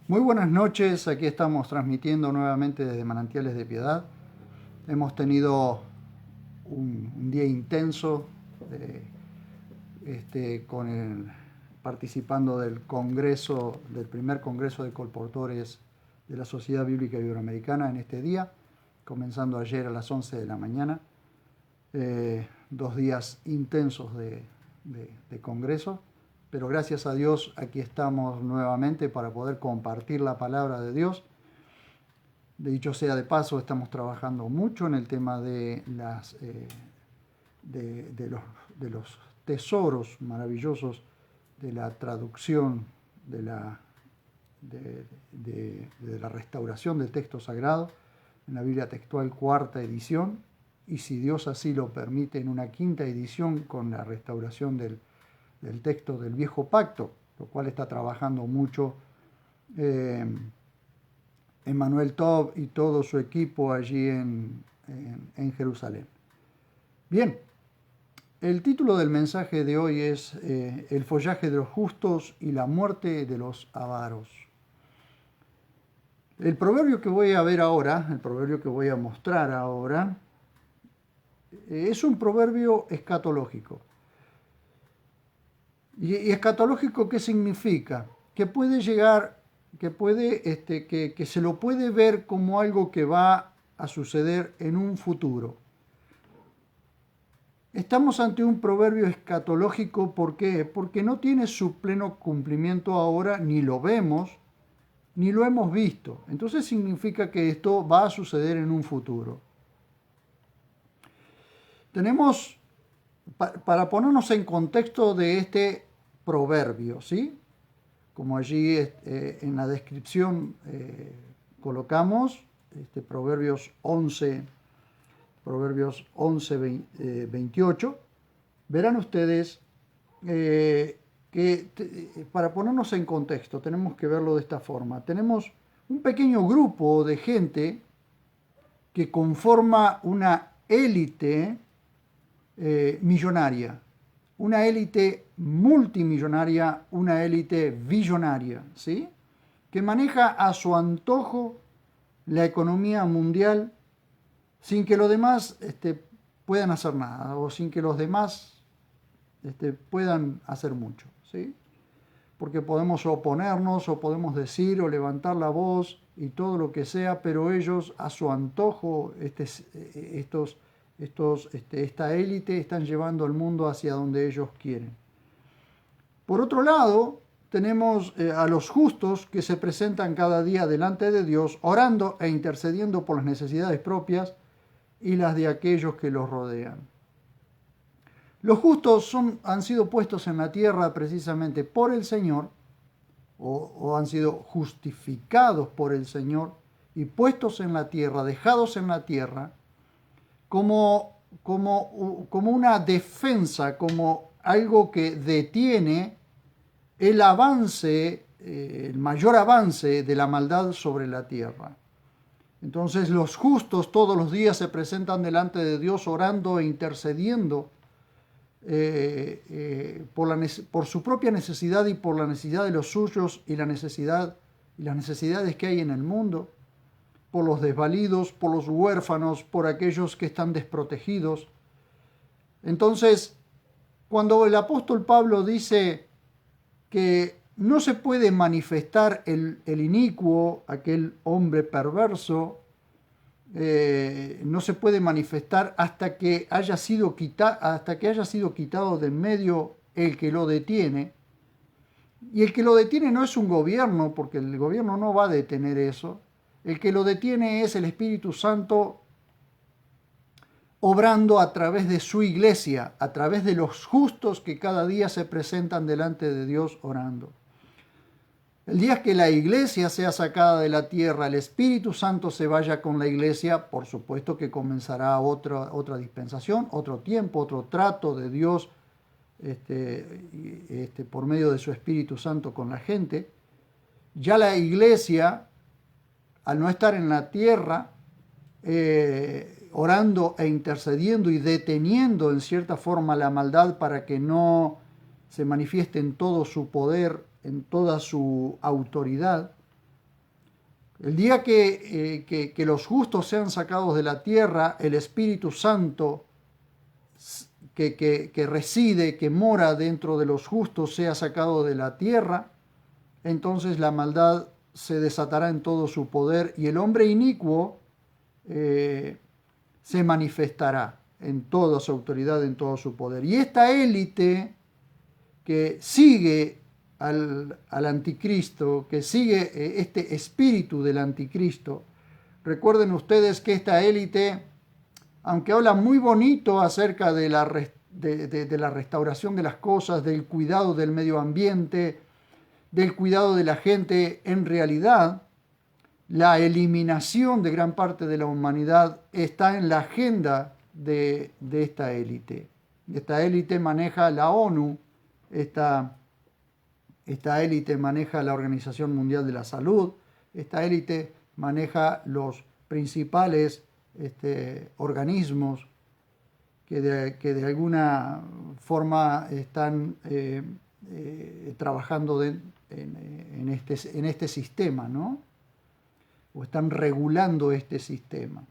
Muy buenas noches, aquí estamos transmitiendo nuevamente desde Manantiales de Piedad. Hemos tenido un día intenso participando del congreso, del primer congreso de colportores de la Sociedad Bíblica Iberoamericana en este día, comenzando ayer a las 11 de la mañana. 2 días intensos de congreso, pero gracias a Dios aquí estamos nuevamente para poder compartir la palabra de Dios. Dicho sea de paso, estamos trabajando mucho en el tema de de los tesoros maravillosos de la traducción de la restauración del texto sagrado en la Biblia textual cuarta edición, y si Dios así lo permite, en una quinta edición con la restauración del texto del Viejo Pacto, lo cual está trabajando mucho Emmanuel Tob y todo su equipo allí en Jerusalén. Bien, el título del mensaje de hoy es El follaje de los justos y la muerte de los avaros. El proverbio que voy a ver ahora, el proverbio que voy a mostrar ahora, es un proverbio escatológico. ¿Y escatológico qué significa? Que puede llegar, que se lo puede ver como algo que va a suceder en un futuro. Estamos ante un proverbio escatológico, ¿por qué? Porque no tiene su pleno cumplimiento ahora, ni lo vemos, ni lo hemos visto. Entonces significa que esto va a suceder en un futuro. Tenemos, para ponernos en contexto de este proverbio, ¿sí? Como allí en la descripción colocamos, Proverbios 11, 28, verán ustedes para ponernos en contexto tenemos que verlo de esta forma. Tenemos un pequeño grupo de gente que conforma una élite millonaria, una élite multimillonaria, una élite billonaria, ¿sí? Que maneja a su antojo la economía mundial sin que los demás puedan hacer nada, o sin que los demás puedan hacer mucho, ¿sí? Porque podemos oponernos, o podemos decir, o levantar la voz, y todo lo que sea, pero ellos a su antojo, esta élite, están llevando al mundo hacia donde ellos quieren. Por otro lado, tenemos a los justos que se presentan cada día delante de Dios, orando e intercediendo por las necesidades propias y las de aquellos que los rodean. Los justos han sido puestos en la tierra precisamente por el Señor, o han sido justificados por el Señor y puestos en la tierra, dejados en la tierra, como una defensa, como algo que detiene el avance, el mayor avance de la maldad sobre la tierra. Entonces los justos todos los días se presentan delante de Dios orando e intercediendo por su propia necesidad y por la necesidad de los suyos y las necesidades que hay en el mundo, por los desvalidos, por los huérfanos, por aquellos que están desprotegidos. Entonces, cuando el apóstol Pablo dice que no se puede manifestar el inicuo, aquel hombre perverso, no se puede manifestar hasta que haya sido quitado de en medio el que lo detiene. Y el que lo detiene no es un gobierno, porque el gobierno no va a detener eso. El que lo detiene es el Espíritu Santo obrando a través de su iglesia, a través de los justos que cada día se presentan delante de Dios orando. El día que la iglesia sea sacada de la tierra, el Espíritu Santo se vaya con la iglesia, por supuesto que comenzará otra dispensación, otro tiempo, otro trato de Dios por medio de su Espíritu Santo con la gente. Ya la iglesia, al no estar en la tierra, orando e intercediendo y deteniendo en cierta forma la maldad para que no se manifieste en todo su poder, en toda su autoridad, El día que los justos sean sacados de la tierra, el Espíritu Santo que reside, que mora dentro de los justos, sea sacado de la tierra, entonces la maldad se desatará en todo su poder y el hombre inicuo se manifestará en toda su autoridad, en todo su poder. Y esta élite que sigue al anticristo, que sigue este espíritu del anticristo, recuerden ustedes que esta élite, aunque habla muy bonito acerca de la restauración de las cosas, del cuidado del medio ambiente, del cuidado de la gente, en realidad la eliminación de gran parte de la humanidad está en la agenda de esta élite. Esta élite maneja la ONU, esta élite maneja la Organización Mundial de la Salud, esta élite maneja los principales organismos que de alguna forma están trabajando en este sistema, ¿no? O están regulando este sistema.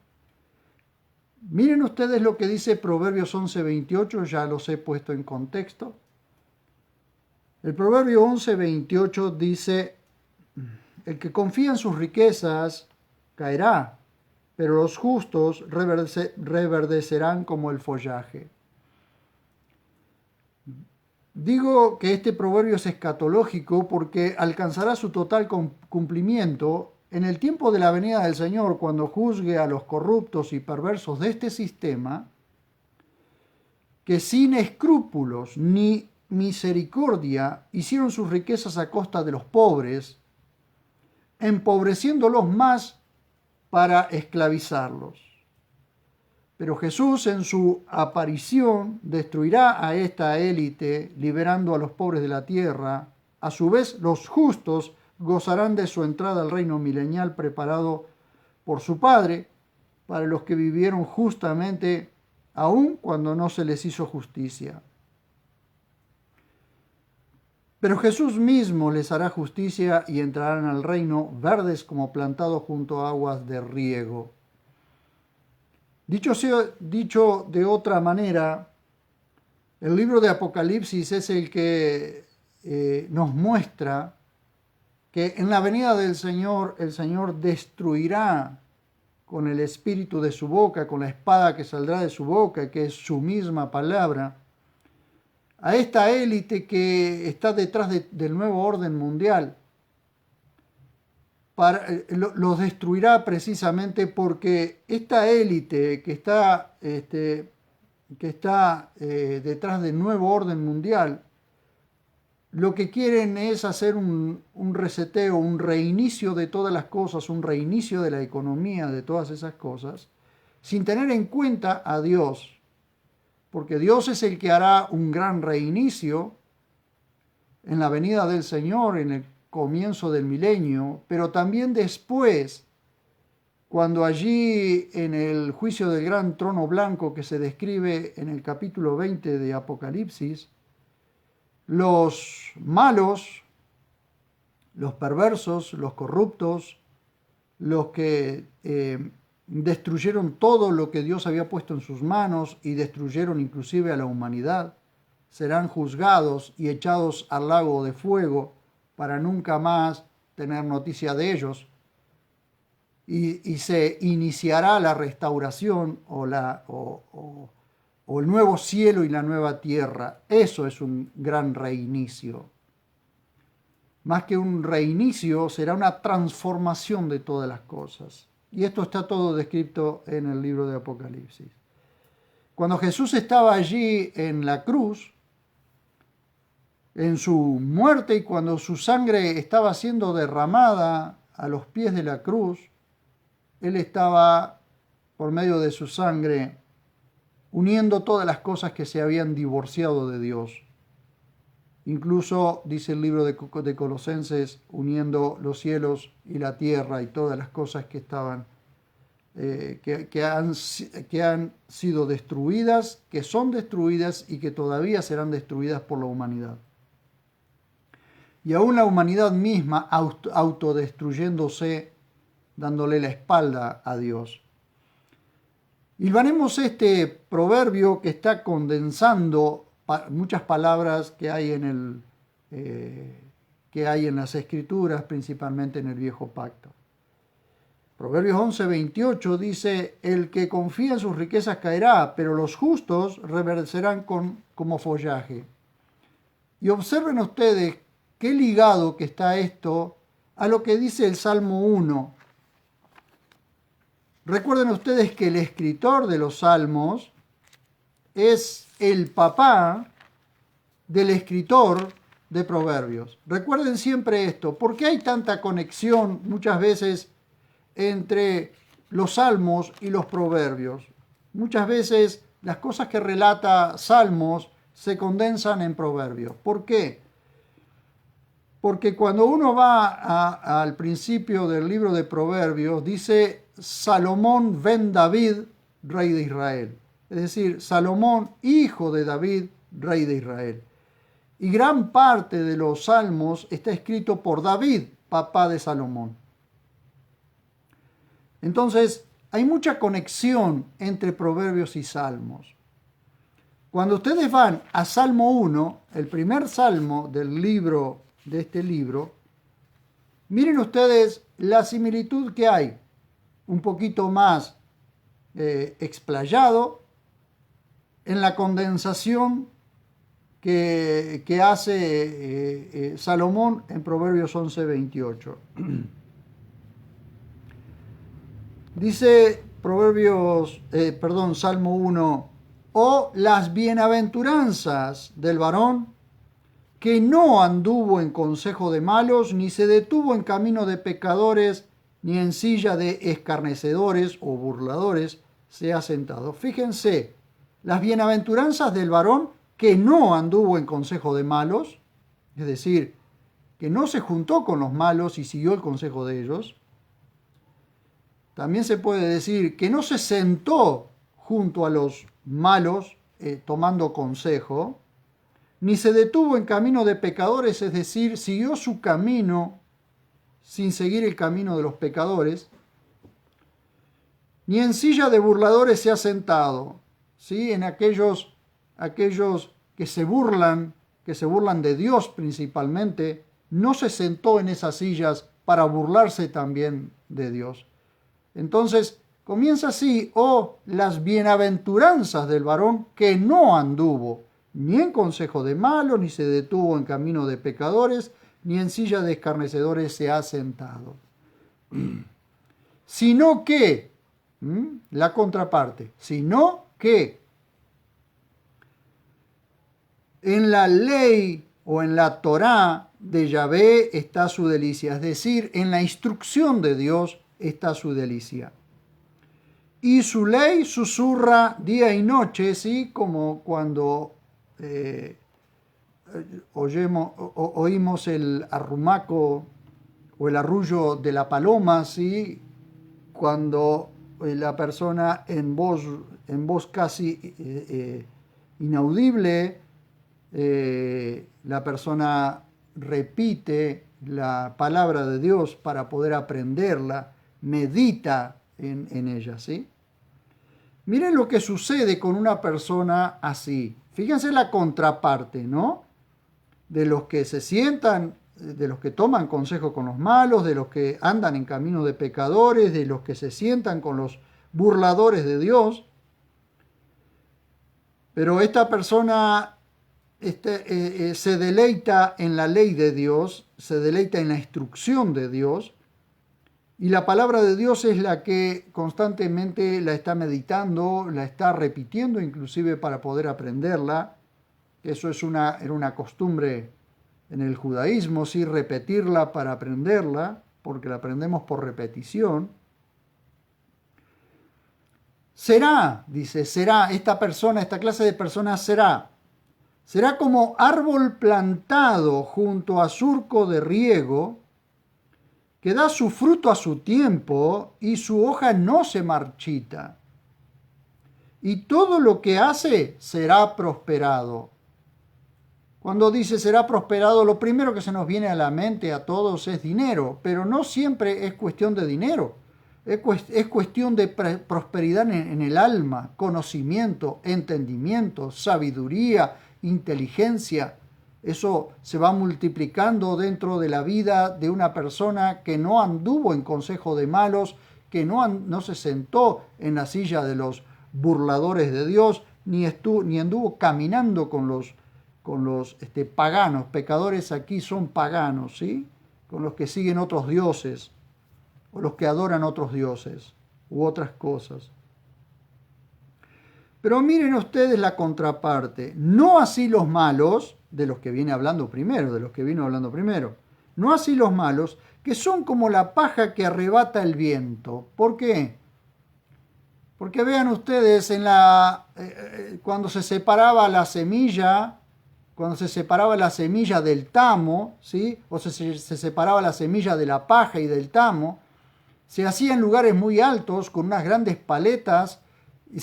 Miren ustedes lo que dice Proverbios 11:28, ya los he puesto en contexto. El Proverbio 11:28 dice: el que confía en sus riquezas caerá, pero los justos reverdecerán como el follaje. Digo que este proverbio es escatológico porque alcanzará su total cumplimiento en el tiempo de la venida del Señor, cuando juzgue a los corruptos y perversos de este sistema, que sin escrúpulos ni misericordia hicieron sus riquezas a costa de los pobres, empobreciéndolos más para esclavizarlos. Pero Jesús en su aparición destruirá a esta élite, liberando a los pobres de la tierra. A su vez, los justos gozarán de su entrada al reino milenial preparado por su Padre para los que vivieron justamente aun cuando no se les hizo justicia. Pero Jesús mismo les hará justicia y entrarán al reino verdes como plantados junto a aguas de riego. Dicho de otra manera, el libro de Apocalipsis es el que nos muestra que en la venida del Señor, el Señor destruirá con el espíritu de su boca, con la espada que saldrá de su boca, que es su misma palabra, a esta élite que está detrás del nuevo orden mundial. Los destruirá precisamente porque esta élite que está detrás del nuevo orden mundial, lo que quieren es hacer un reseteo, un reinicio de todas las cosas, un reinicio de la economía, de todas esas cosas, sin tener en cuenta a Dios, porque Dios es el que hará un gran reinicio en la venida del Señor, en el comienzo del milenio, pero también después, cuando allí en el juicio del gran trono blanco que se describe en el capítulo 20 de Apocalipsis, los malos, los perversos, los corruptos, los que destruyeron todo lo que Dios había puesto en sus manos y destruyeron inclusive a la humanidad, serán juzgados y echados al lago de fuego para nunca más tener noticia de ellos. Y se iniciará la restauración o el nuevo cielo y la nueva tierra. Eso es un gran reinicio. Más que un reinicio, será una transformación de todas las cosas. Y esto está todo descrito en el libro de Apocalipsis. Cuando Jesús estaba allí en la cruz, en su muerte, y cuando su sangre estaba siendo derramada a los pies de la cruz, Él estaba, por medio de su sangre, uniendo todas las cosas que se habían divorciado de Dios. Incluso, dice el libro de Colosenses, uniendo los cielos y la tierra y todas las cosas que estaban, que han sido destruidas, que son destruidas y que todavía serán destruidas por la humanidad. Y aún la humanidad misma autodestruyéndose dándole la espalda a Dios. Y veremos este proverbio que está condensando muchas palabras que hay en las Escrituras, principalmente en el Viejo Pacto. Proverbios 11:28 dice: el que confía en sus riquezas caerá, pero los justos reverdecerán como follaje. Y observen ustedes qué ligado que está esto a lo que dice el Salmo 1. Recuerden ustedes que el escritor de los Salmos es el papá del escritor de Proverbios. Recuerden siempre esto. ¿Por qué hay tanta conexión muchas veces entre los Salmos y los Proverbios? Muchas veces las cosas que relata Salmos se condensan en Proverbios. ¿Por qué? Porque cuando uno va al principio del libro de Proverbios, dice Salomón ben David, rey de Israel. Es decir, Salomón, hijo de David, rey de Israel. Y gran parte de los salmos está escrito por David, papá de Salomón. Entonces, hay mucha conexión entre Proverbios y Salmos. Cuando ustedes van a Salmo 1, el primer salmo de este libro, miren ustedes la similitud que hay, un poquito más explayado en la condensación que hace Salomón en Proverbios 11:28. Dice Salmo 1: oh, las bienaventuranzas del varón que no anduvo en consejo de malos, ni se detuvo en camino de pecadores, ni en silla de escarnecedores o burladores se ha sentado. Fíjense, las bienaventuranzas del varón que no anduvo en consejo de malos, es decir, que no se juntó con los malos y siguió el consejo de ellos. También se puede decir que no se sentó junto a los malos tomando consejo, ni se detuvo en camino de pecadores, es decir, siguió su camino sin seguir el camino de los pecadores, ni en silla de burladores se ha sentado, ¿sí? En aquellos que se burlan de Dios principalmente, no se sentó en esas sillas para burlarse también de Dios. Entonces, comienza así: oh, las bienaventuranzas del varón que no anduvo ni en consejo de malos, ni se detuvo en camino de pecadores, ni en silla de escarnecedores se ha sentado. Sino que, la contraparte, sino que en la ley o en la Torá de Yahvé está su delicia, es decir, en la instrucción de Dios está su delicia. Y su ley susurra día y noche, ¿sí? Como cuando oímos el arrumaco o el arrullo de la paloma, ¿sí? Cuando la persona en voz casi inaudible, la persona repite la palabra de Dios para poder aprenderla, medita en ella, ¿sí? Miren lo que sucede con una persona así. Fíjense la contraparte, ¿no? De los que se sientan, de los que toman consejo con los malos, de los que andan en camino de pecadores, de los que se sientan con los burladores de Dios. Pero esta persona se deleita en la ley de Dios, se deleita en la instrucción de Dios, y la palabra de Dios es la que constantemente la está meditando, la está repitiendo inclusive para poder aprenderla. Eso era una costumbre en el judaísmo, sí, repetirla para aprenderla, porque la aprendemos por repetición. Será, dice, será, esta clase de persona será como árbol plantado junto a surco de riego, que da su fruto a su tiempo y su hoja no se marchita. Y todo lo que hace será prosperado. Cuando dice será prosperado, lo primero que se nos viene a la mente a todos es dinero, pero no siempre es cuestión de dinero. Es cuestión de prosperidad en el alma, conocimiento, entendimiento, sabiduría, inteligencia. Eso se va multiplicando dentro de la vida de una persona que no anduvo en consejo de malos, que no se sentó en la silla de los burladores de Dios, ni anduvo caminando con los paganos. Pecadores aquí son paganos, ¿sí? Con los que siguen otros dioses, o los que adoran otros dioses, u otras cosas. Pero miren ustedes la contraparte. No así los malos, de los que vino hablando primero. No así los malos, que son como la paja que arrebata el viento. ¿Por qué? Porque vean ustedes, cuando se separaba la semilla del tamo, ¿sí? O se separaba la semilla de la paja y del tamo, se hacía en lugares muy altos con unas grandes paletas y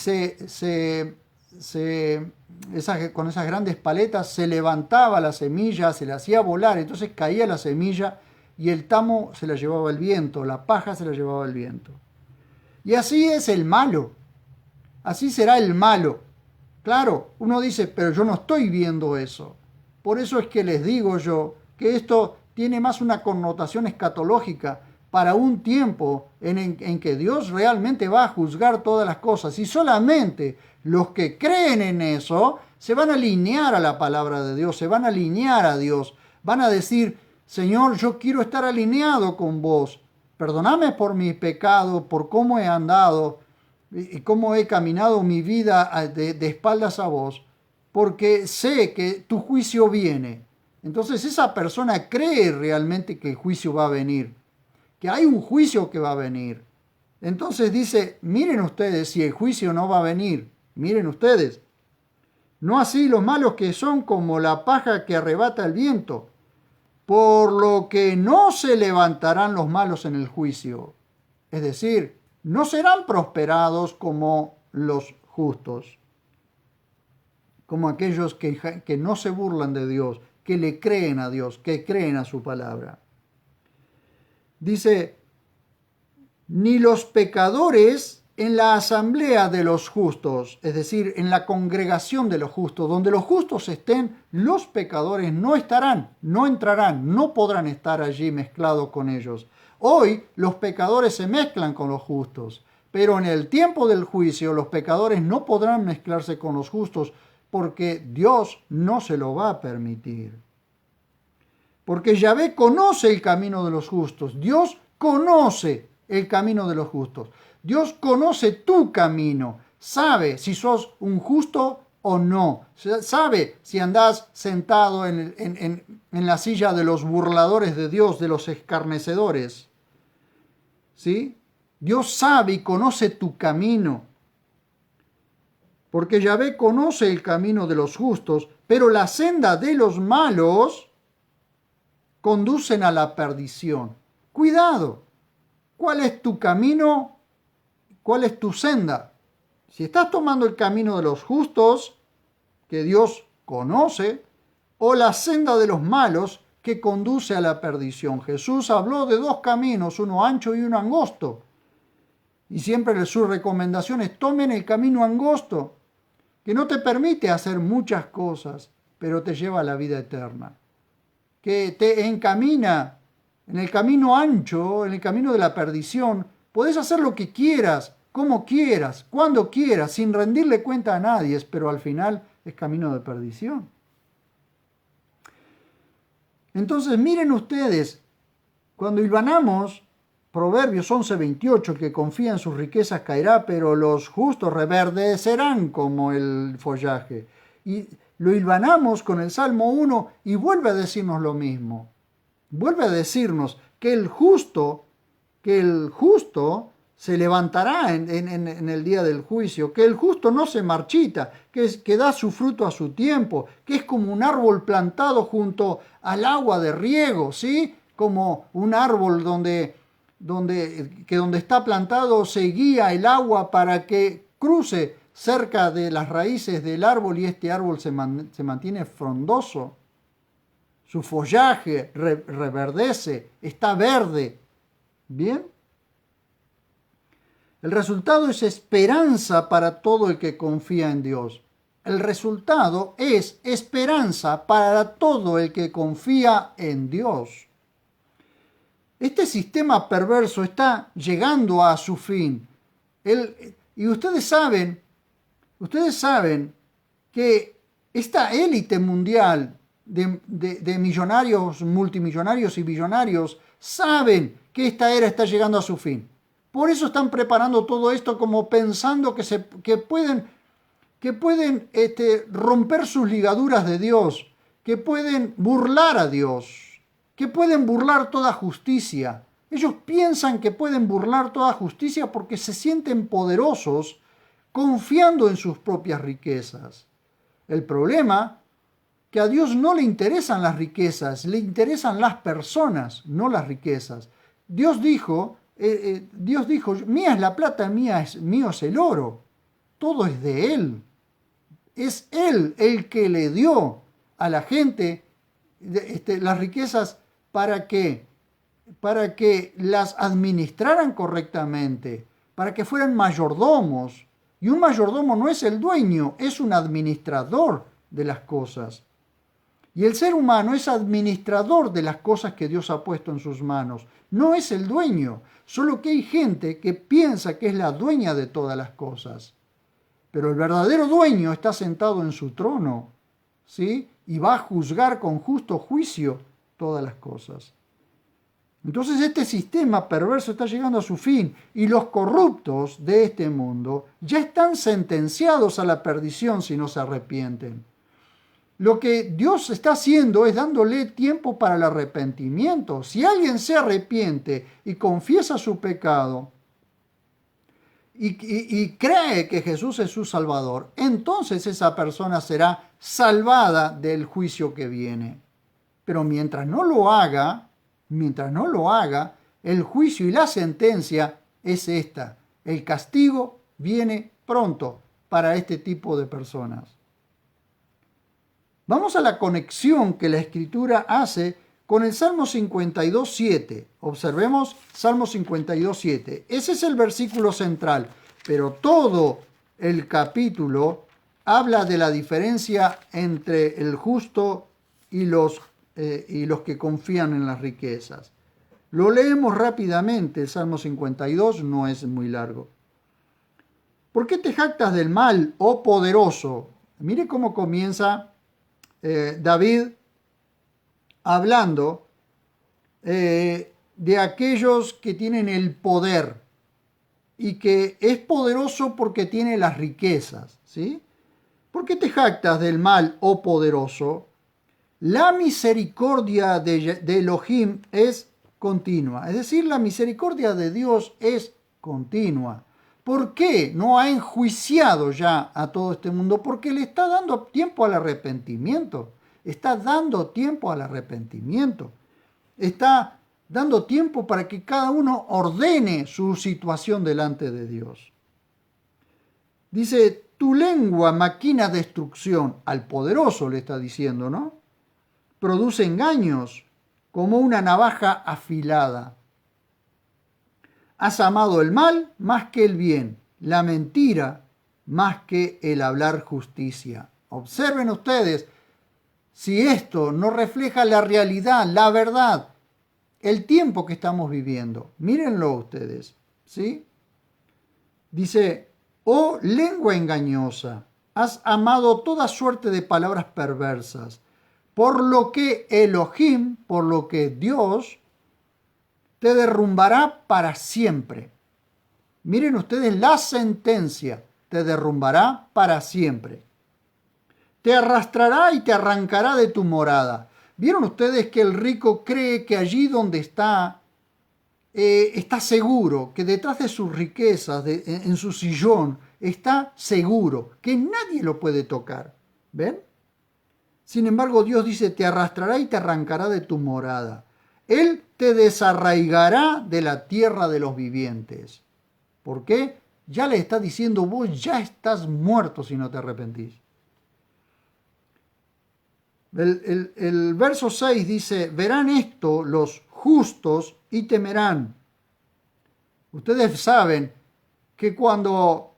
con esas grandes paletas se levantaba la semilla, se la hacía volar, entonces caía la semilla y el tamo se la llevaba el viento, la paja se la llevaba el viento. Y así es el malo, así será el malo. Claro, uno dice, pero yo no estoy viendo eso. Por eso es que les digo yo que esto tiene más una connotación escatológica para un tiempo en que Dios realmente va a juzgar todas las cosas. Y solamente los que creen en eso se van a alinear a la palabra de Dios, se van a alinear a Dios. Van a decir, Señor, yo quiero estar alineado con vos. Perdóname por mi pecado, por cómo he andado y cómo he caminado mi vida de espaldas a vos, porque sé que tu juicio viene. Entonces esa persona cree realmente que el juicio va a venir, que hay un juicio que va a venir. Entonces dice, miren ustedes si el juicio no va a venir, miren ustedes. No así los malos, que son como la paja que arrebata el viento, por lo que no se levantarán los malos en el juicio. Es decir, no serán prosperados como los justos, como aquellos que no se burlan de Dios, que le creen a Dios, que creen a su palabra. Dice, ni los pecadores en la asamblea de los justos, es decir, en la congregación de los justos, donde los justos estén, los pecadores no estarán, no entrarán, no podrán estar allí mezclados con ellos. Hoy los pecadores se mezclan con los justos, pero en el tiempo del juicio los pecadores no podrán mezclarse con los justos porque Dios no se lo va a permitir. Porque Yahvé conoce el camino de los justos. Dios conoce el camino de los justos. Dios conoce tu camino. Sabe si sos un justo o no. Sabe si andás sentado en la silla de los burladores de Dios, de los escarnecedores. ¿Sí? Dios sabe y conoce tu camino. Porque Yahvé conoce el camino de los justos, pero la senda de los malos conducen a la perdición. Cuidado, ¿cuál es tu camino? ¿Cuál es tu senda? Si estás tomando el camino de los justos, que Dios conoce, o la senda de los malos, que conduce a la perdición. Jesús habló de dos caminos, uno ancho y uno angosto. Y siempre su recomendación es tomen el camino angosto, que no te permite hacer muchas cosas, pero te lleva a la vida eterna. Que te encamina en el camino ancho, en el camino de la perdición. Podés hacer lo que quieras, como quieras, cuando quieras, sin rendirle cuenta a nadie, pero al final es camino de perdición. Entonces miren ustedes, cuando hilvanamos Proverbios 11:28, el que confía en sus riquezas caerá, pero los justos reverdecerán como el follaje. Y lo hilvanamos con el Salmo 1 y vuelve a decirnos lo mismo. Vuelve a decirnos que el justo se levantará en el día del juicio, que el justo no se marchita, que da su fruto a su tiempo, que es como un árbol plantado junto al agua de riego, ¿sí? Como un árbol donde está plantado se guía el agua para que cruce cerca de las raíces del árbol y este árbol se mantiene frondoso. Su follaje reverdece, está verde. ¿Bien? El resultado es esperanza para todo el que confía en Dios. El resultado es esperanza para todo el que confía en Dios. Este sistema perverso está llegando a su fin. Y ustedes saben que esta élite mundial de millonarios, multimillonarios y billonarios saben que esta era está llegando a su fin. Por eso están preparando todo esto como pensando que pueden romper sus ligaduras de Dios, que pueden burlar a Dios, que pueden burlar toda justicia. Ellos piensan que pueden burlar toda justicia porque se sienten poderosos confiando en sus propias riquezas. El problema que a Dios no le interesan las riquezas, le interesan las personas, no las riquezas. Dios dijo, mía es la plata, mío es el oro. Todo es de Él. Es Él el que le dio a la gente las riquezas para que las administraran correctamente, para que fueran mayordomos. Y un mayordomo no es el dueño, es un administrador de las cosas. Y el ser humano es administrador de las cosas que Dios ha puesto en sus manos. No es el dueño, solo que hay gente que piensa que es la dueña de todas las cosas. Pero el verdadero dueño está sentado en su trono, ¿sí? Y va a juzgar con justo juicio todas las cosas. Entonces este sistema perverso está llegando a su fin y los corruptos de este mundo ya están sentenciados a la perdición si no se arrepienten. Lo que Dios está haciendo es dándole tiempo para el arrepentimiento. Si alguien se arrepiente y confiesa su pecado y cree que Jesús es su Salvador, entonces esa persona será salvada del juicio que viene. Pero mientras no lo haga, el juicio y la sentencia es esta. El castigo viene pronto para este tipo de personas. Vamos a la conexión que la Escritura hace con el Salmo 52:7. Observemos Salmo 52:7. Ese es el versículo central, pero todo el capítulo habla de la diferencia entre el justo y los que confían en las riquezas. Lo leemos rápidamente, el Salmo 52 no es muy largo. ¿Por qué te jactas del mal, oh poderoso? Mire cómo comienza David hablando de aquellos que tienen el poder y que es poderoso porque tiene las riquezas, ¿sí? ¿Por qué te jactas del mal, oh poderoso? La misericordia de Elohim es continua, es decir, la misericordia de Dios es continua. ¿Por qué no ha enjuiciado ya a todo este mundo? Porque le está dando tiempo al arrepentimiento. Está dando tiempo al arrepentimiento. Está dando tiempo para que cada uno ordene su situación delante de Dios. Dice, tu lengua maquina destrucción. Al poderoso le está diciendo, ¿no? Produce engaños como una navaja afilada. Has amado el mal más que el bien, la mentira más que el hablar justicia. Observen ustedes si esto no refleja la realidad, la verdad, el tiempo que estamos viviendo. Mírenlo ustedes, ¿sí? Dice, oh lengua engañosa, has amado toda suerte de palabras perversas, por lo que Elohim, por lo que Dios, te derrumbará para siempre. Miren ustedes la sentencia, te derrumbará para siempre. Te arrastrará y te arrancará de tu morada. ¿Vieron ustedes que el rico cree que allí donde está seguro, que detrás de sus riquezas, en su sillón, está seguro, que nadie lo puede tocar? ¿Ven? Sin embargo, Dios dice, te arrastrará y te arrancará de tu morada. Él te desarraigará de la tierra de los vivientes. ¿Por qué? Ya le está diciendo, vos ya estás muerto si no te arrepentís. El verso 6 dice, verán esto los justos y temerán. Ustedes saben que cuando,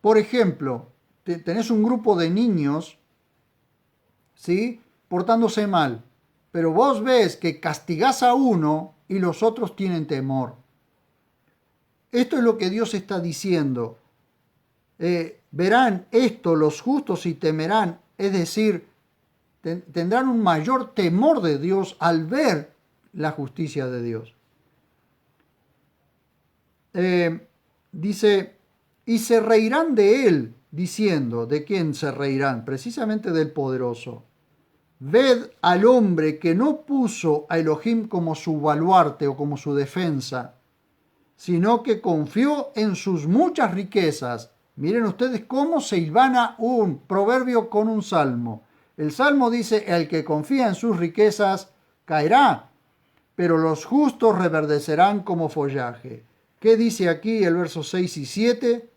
por ejemplo, tenés un grupo de niños, ¿sí?, portándose mal, pero vos ves que castigás a uno y los otros tienen temor. Esto es lo que Dios está diciendo. Verán esto los justos y temerán, es decir, tendrán un mayor temor de Dios al ver la justicia de Dios. Dice, y se reirán de él, diciendo, ¿de quién se reirán? Precisamente del poderoso. Ved al hombre que no puso a Elohim como su baluarte o como su defensa, sino que confió en sus muchas riquezas. Miren ustedes cómo se hilvana un proverbio con un salmo. El salmo dice, el que confía en sus riquezas caerá, pero los justos reverdecerán como follaje. ¿Qué dice aquí el verso 6 y 7?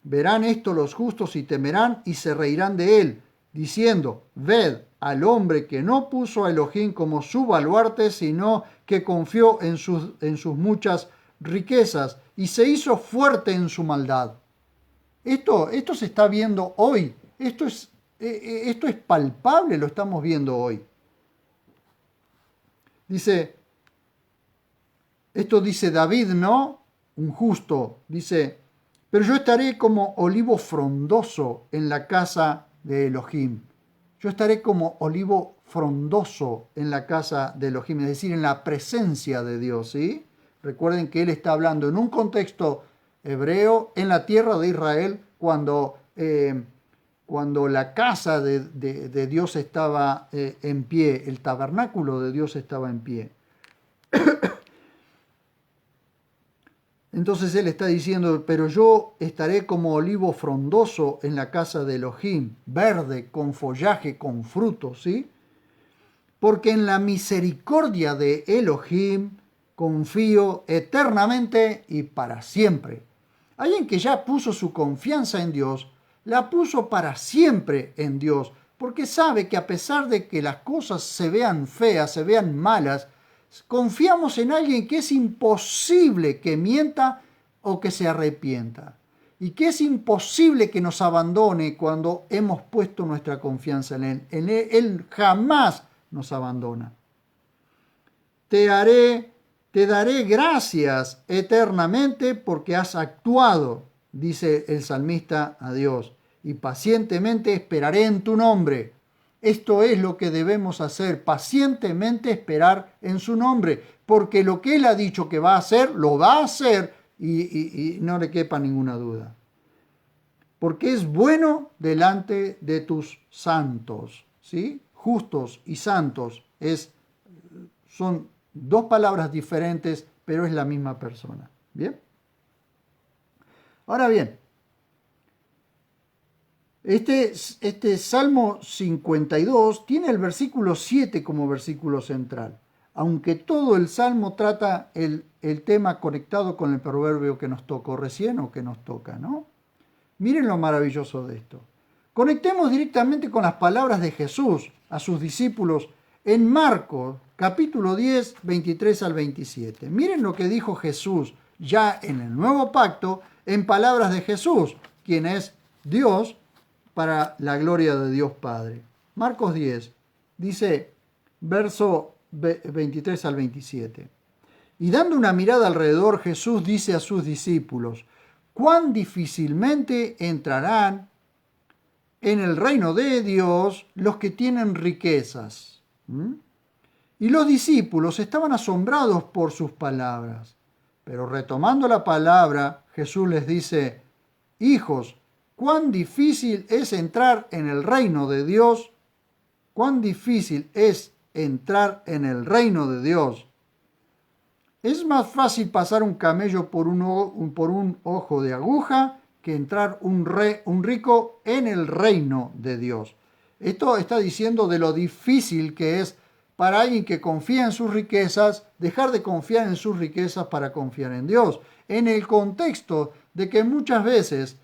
Verán esto los justos y temerán y se reirán de él, diciendo, ved al hombre que no puso a Elohim como su baluarte, sino que confió en sus muchas riquezas y se hizo fuerte en su maldad. Esto se está viendo hoy. Esto es palpable, lo estamos viendo hoy. Esto dice David, ¿no? Un justo, dice, pero yo estaré como olivo frondoso en la casa de Elohim. Yo estaré como olivo frondoso en la casa de Elohim, es decir, en la presencia de Dios, ¿sí? Recuerden que él está hablando en un contexto hebreo, en la tierra de Israel, cuando la casa de Dios estaba en pie, el tabernáculo de Dios estaba en pie. Entonces él está diciendo, pero yo estaré como olivo frondoso en la casa de Elohim, verde, con follaje, con frutos, ¿sí? Porque en la misericordia de Elohim confío eternamente y para siempre. Alguien que ya puso su confianza en Dios, la puso para siempre en Dios, porque sabe que a pesar de que las cosas se vean feas, se vean malas, confiamos en alguien que es imposible que mienta o que se arrepienta. Y que es imposible que nos abandone cuando hemos puesto nuestra confianza en él. Él jamás nos abandona. Te daré gracias eternamente porque has actuado, dice el salmista a Dios, y pacientemente esperaré en tu nombre. Esto es lo que debemos hacer, pacientemente esperar en su nombre, porque lo que él ha dicho que va a hacer, lo va a hacer y no le quepa ninguna duda. Porque es bueno delante de tus santos, ¿sí? Justos y santos son dos palabras diferentes, pero es la misma persona. ¿Bien? Ahora bien, este Salmo 52 tiene el versículo 7 como versículo central, aunque todo el Salmo trata el tema conectado con el proverbio que nos tocó recién o que nos toca, ¿no? Miren lo maravilloso de esto. Conectemos directamente con las palabras de Jesús a sus discípulos en Marcos, capítulo 10, 23 al 27. Miren lo que dijo Jesús ya en el nuevo pacto, en palabras de Jesús, quien es Dios, para la gloria de Dios Padre. Marcos 10, dice, verso 23 al 27. Y dando una mirada alrededor, Jesús dice a sus discípulos, cuán difícilmente entrarán en el reino de Dios los que tienen riquezas. Y los discípulos estaban asombrados por sus palabras. Pero retomando la palabra, Jesús les dice, hijos, cuán difícil es entrar en el reino de Dios. Cuán difícil es entrar en el reino de Dios. Es más fácil pasar un camello por un ojo de aguja que entrar un rico en el reino de Dios. Esto está diciendo de lo difícil que es para alguien que confía en sus riquezas, dejar de confiar en sus riquezas para confiar en Dios. En el contexto de que muchas veces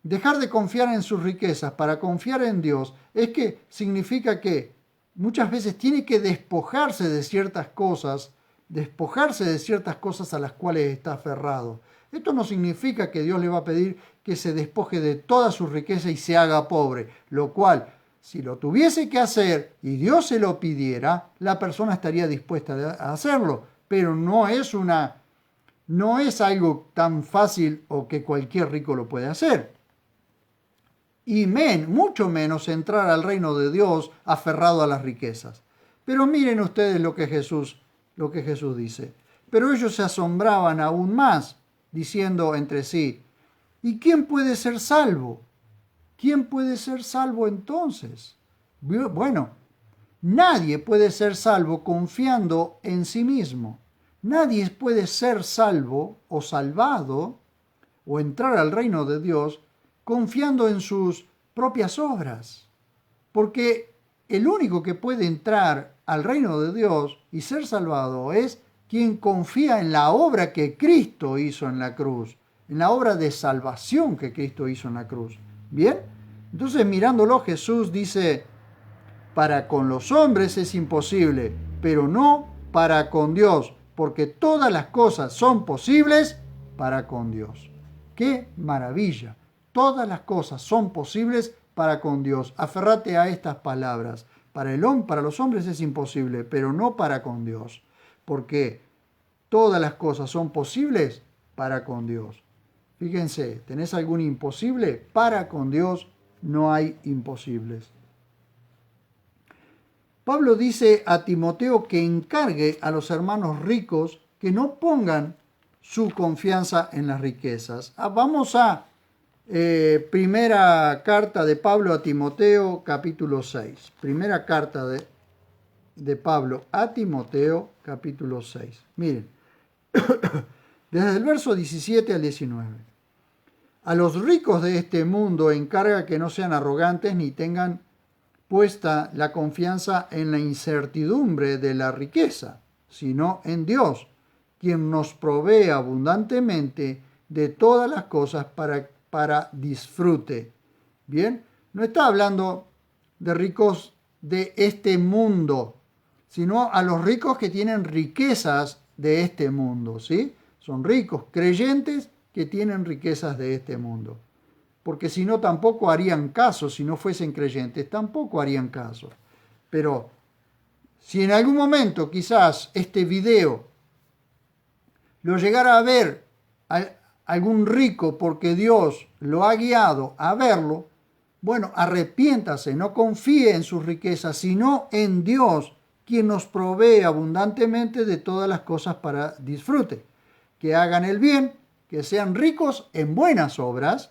dejar de confiar en sus riquezas para confiar en Dios es que significa que muchas veces tiene que despojarse de ciertas cosas despojarse de ciertas cosas a las cuales está aferrado. Esto no significa que Dios le va a pedir que se despoje de toda su riqueza y se haga pobre, lo cual, si lo tuviese que hacer y Dios se lo pidiera, la persona estaría dispuesta a hacerlo, pero no es algo tan fácil o que cualquier rico lo puede hacer. Y mucho menos entrar al reino de Dios aferrado a las riquezas. Pero miren ustedes lo que Jesús dice. Pero ellos se asombraban aún más, diciendo entre sí, ¿y quién puede ser salvo? ¿Quién puede ser salvo entonces? Bueno, nadie puede ser salvo confiando en sí mismo. Nadie puede ser salvo o salvado o entrar al reino de Dios confiando en sus propias obras. Porque el único que puede entrar al reino de Dios y ser salvado es quien confía en la obra que Cristo hizo en la cruz, en la obra de salvación que Cristo hizo en la cruz. ¿Bien? Entonces, mirándolo, Jesús dice, para con los hombres es imposible, pero no para con Dios, porque todas las cosas son posibles para con Dios. ¡Qué maravilla! Todas las cosas son posibles para con Dios. Aferrate a estas palabras. Para los hombres es imposible, pero no para con Dios. Porque todas las cosas son posibles para con Dios. Fíjense, ¿tenés algún imposible? Para con Dios no hay imposibles. Pablo dice a Timoteo que encargue a los hermanos ricos que no pongan su confianza en las riquezas. Vamos a primera carta de Pablo a Timoteo, capítulo 6. Primera carta de Pablo a Timoteo, capítulo 6. Miren, desde el verso 17 al 19. A los ricos de este mundo encarga que no sean arrogantes ni tengan puesta la confianza en la incertidumbre de la riqueza, sino en Dios, quien nos provee abundantemente de todas las cosas para disfrute. Bien, no está hablando de ricos de este mundo, sino a los ricos que tienen riquezas de este mundo, ¿sí? Son ricos creyentes que tienen riquezas de este mundo. Porque si no, tampoco harían caso, si no fuesen creyentes, tampoco harían caso. Pero si en algún momento quizás este video lo llegara a ver algún rico porque Dios lo ha guiado a verlo, bueno, arrepiéntase, no confíe en sus riquezas, sino en Dios, quien nos provee abundantemente de todas las cosas para disfrute. Que hagan el bien, que sean ricos en buenas obras,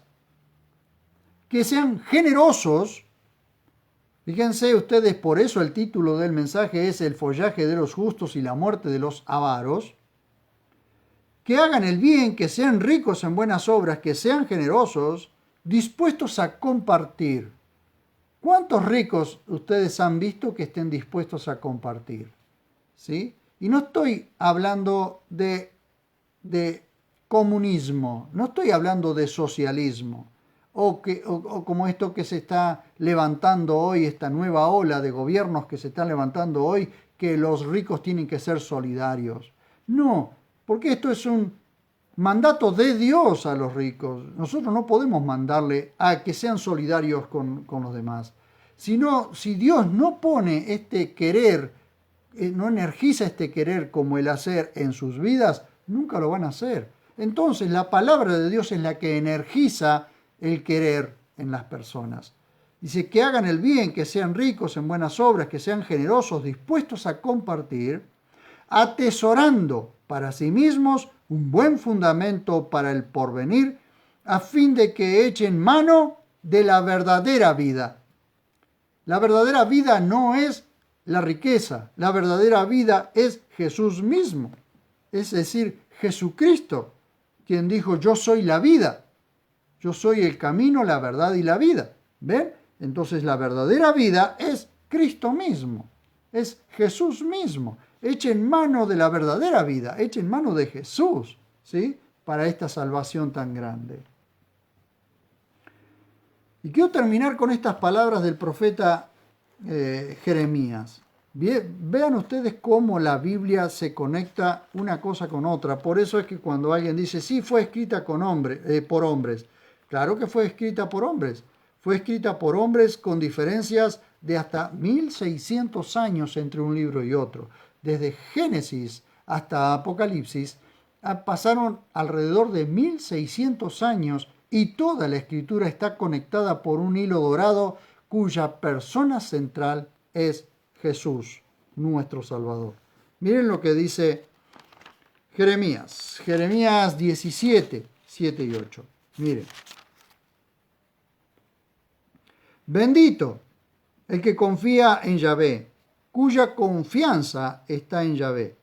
que sean generosos. Fíjense ustedes, por eso el título del mensaje es El follaje de los justos y la muerte de los avaros. Que hagan el bien, que sean ricos en buenas obras, que sean generosos, dispuestos a compartir. ¿Cuántos ricos ustedes han visto que estén dispuestos a compartir? ¿Sí? Y no estoy hablando de comunismo, no estoy hablando de socialismo, o como esto que se está levantando hoy, esta nueva ola de gobiernos que se están levantando hoy, que los ricos tienen que ser solidarios. No, porque esto es un mandato de Dios a los ricos. Nosotros no podemos mandarle a que sean solidarios con los demás. Sino, si Dios no pone este querer, no energiza este querer como el hacer en sus vidas, nunca lo van a hacer. Entonces, la palabra de Dios es la que energiza el querer en las personas. Dice que hagan el bien, que sean ricos en buenas obras, que sean generosos, dispuestos a compartir, atesorando para sí mismos un buen fundamento para el porvenir, a fin de que echen mano de la verdadera vida. La verdadera vida no es la riqueza, la verdadera vida es Jesús mismo, es decir, Jesucristo, quien dijo, yo soy la vida. Yo soy el camino, la verdad y la vida. ¿Ven? Entonces la verdadera vida es Cristo mismo. Es Jesús mismo. Echen mano de la verdadera vida. Echen mano de Jesús, ¿sí? Para esta salvación tan grande. Y quiero terminar con estas palabras del profeta Jeremías. Vean ustedes cómo la Biblia se conecta una cosa con otra. Por eso es que cuando alguien dice, sí, fue escrita por hombres. Claro que fue escrita por hombres. Fue escrita por hombres con diferencias de hasta 1600 años entre un libro y otro. Desde Génesis hasta Apocalipsis pasaron alrededor de 1600 años y toda la escritura está conectada por un hilo dorado cuya persona central es Jesús, nuestro Salvador. Miren lo que dice Jeremías 17, 7 y 8. Miren. Bendito el que confía en Yahvé, cuya confianza está en Yahvé.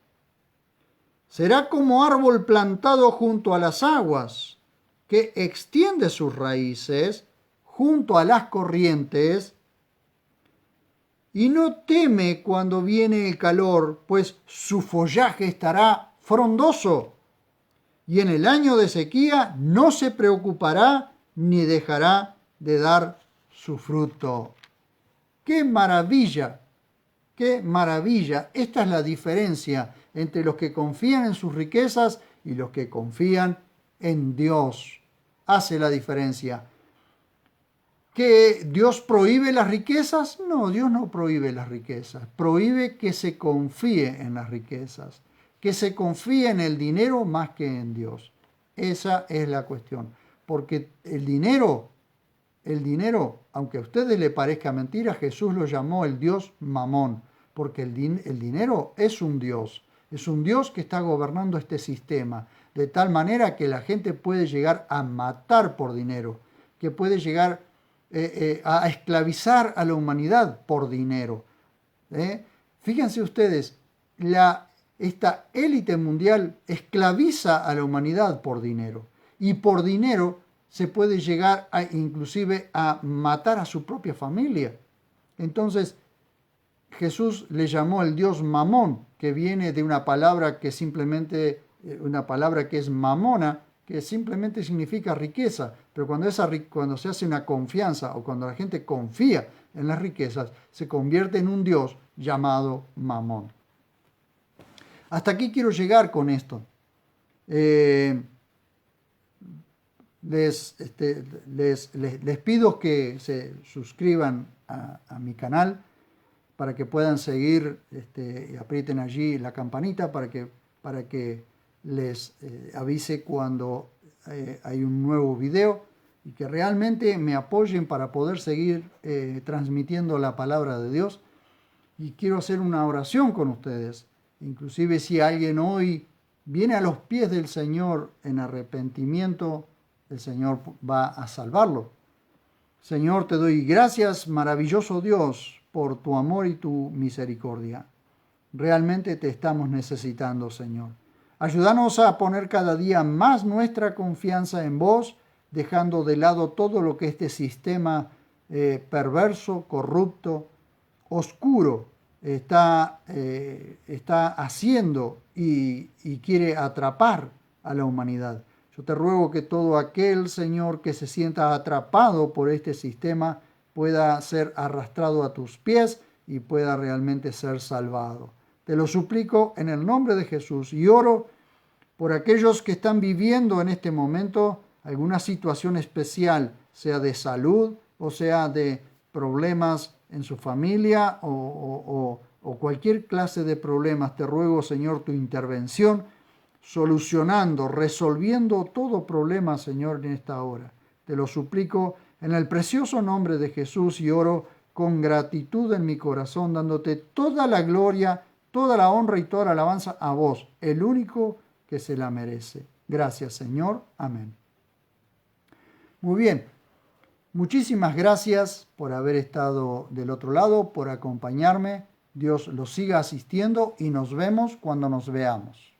Será como árbol plantado junto a las aguas, que extiende sus raíces junto a las corrientes, y no teme cuando viene el calor, pues su follaje estará frondoso, y en el año de sequía no se preocupará ni dejará de dar su fruto. ¡Qué maravilla! ¡Qué maravilla! Esta es la diferencia entre los que confían en sus riquezas y los que confían en Dios. Hace la diferencia. ¿Que Dios prohíbe las riquezas? No, Dios no prohíbe las riquezas. Prohíbe que se confíe en las riquezas, que se confíe en el dinero más que en Dios. Esa es la cuestión. Porque el dinero, aunque a ustedes les parezca mentira, Jesús lo llamó el Dios Mamón, porque el dinero es un Dios que está gobernando este sistema, de tal manera que la gente puede llegar a matar por dinero, que puede llegar a esclavizar a la humanidad por dinero. Fíjense ustedes, esta élite mundial esclaviza a la humanidad por dinero, y por dinero se puede llegar inclusive a matar a su propia familia. Entonces, Jesús le llamó el Dios Mamón, que viene de una palabra que simplemente, una palabra que es mamona, que simplemente significa riqueza, pero cuando se hace una confianza o cuando la gente confía en las riquezas, se convierte en un Dios llamado Mamón. Hasta aquí quiero llegar con esto. Les pido que se suscriban a mi canal para que puedan seguir y aprieten allí la campanita para que les avise cuando hay un nuevo video y que realmente me apoyen para poder seguir transmitiendo la palabra de Dios. Y quiero hacer una oración con ustedes. Inclusive si alguien hoy viene a los pies del Señor en arrepentimiento, el Señor va a salvarlo. Señor, te doy gracias, maravilloso Dios, por tu amor y tu misericordia. Realmente te estamos necesitando, Señor. Ayúdanos a poner cada día más nuestra confianza en vos, dejando de lado todo lo que este sistema perverso, corrupto, oscuro está haciendo y quiere atrapar a la humanidad. Yo te ruego que todo aquel, Señor, que se sienta atrapado por este sistema pueda ser arrastrado a tus pies y pueda realmente ser salvado. Te lo suplico en el nombre de Jesús y oro por aquellos que están viviendo en este momento alguna situación especial, sea de salud o sea de problemas en su familia o cualquier clase de problemas. Te ruego, Señor, tu intervención, solucionando, resolviendo todo problema, Señor, en esta hora. Te lo suplico en el precioso nombre de Jesús y oro con gratitud en mi corazón, dándote toda la gloria, toda la honra y toda la alabanza a vos, el único que se la merece. Gracias, Señor. Amén. Muy bien. Muchísimas gracias por haber estado del otro lado, por acompañarme. Dios los siga asistiendo y nos vemos cuando nos veamos.